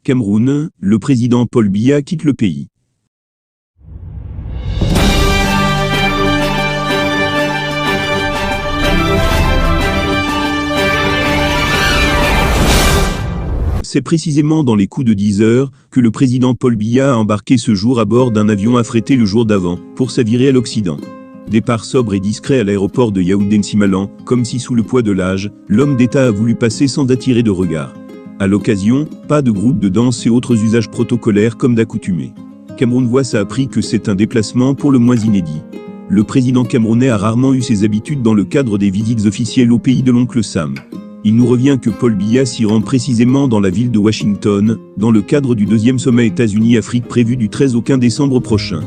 Cameroun, le président Paul Biya quitte le pays. C'est précisément dans les coups de 10 heures que le président Paul Biya a embarqué ce jour à bord d'un avion affrété le jour d'avant pour s'avirer à l'Occident. Départ sobre et discret à l'aéroport de Yaoundé-Nsimalan, comme si sous le poids de l'âge, l'homme d'État a voulu passer sans attirer de regard. À l'occasion, pas de groupe de danse et autres usages protocolaires comme d'accoutumé. Cameroun Voice a appris que c'est un déplacement pour le moins inédit. Le président camerounais a rarement eu ses habitudes dans le cadre des visites officielles au pays de l'oncle Sam. Il nous revient que Paul Biya s'y rend précisément dans la ville de Washington, dans le cadre du 2e sommet États-Unis-Afrique prévu du 13 au 15 décembre prochain.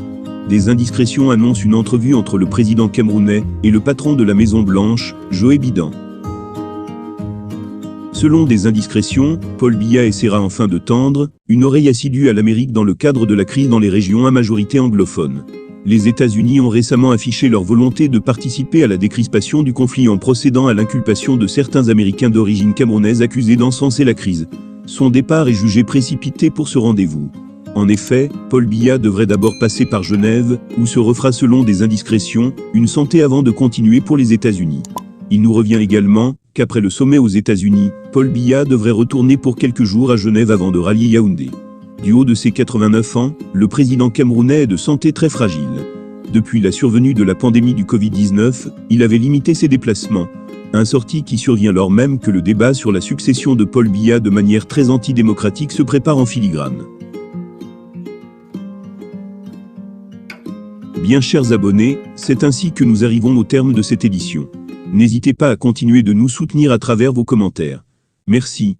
Des indiscrétions annoncent une entrevue entre le président camerounais et le patron de la Maison-Blanche, Joe Biden. Selon des indiscrétions, Paul Biya essaiera enfin de tendre une oreille assidue à l'Amérique dans le cadre de la crise dans les régions à majorité anglophone. Les États-Unis ont récemment affiché leur volonté de participer à la décrispation du conflit en procédant à l'inculpation de certains Américains d'origine camerounaise accusés d'encenser la crise. Son départ est jugé précipité pour ce rendez-vous. En effet, Paul Biya devrait d'abord passer par Genève, où se refera selon des indiscrétions, une santé avant de continuer pour les États-Unis. Il nous revient également qu'après le sommet aux États-Unis, Paul Biya devrait retourner pour quelques jours à Genève avant de rallier Yaoundé. Du haut de ses 89 ans, le président camerounais est de santé très fragile. Depuis la survenue de la pandémie du Covid-19, il avait limité ses déplacements. Un sortie qui survient lors même que le débat sur la succession de Paul Biya de manière très antidémocratique se prépare en filigrane. Bien chers abonnés, c'est ainsi que nous arrivons au terme de cette édition. N'hésitez pas à continuer de nous soutenir à travers vos commentaires. Merci.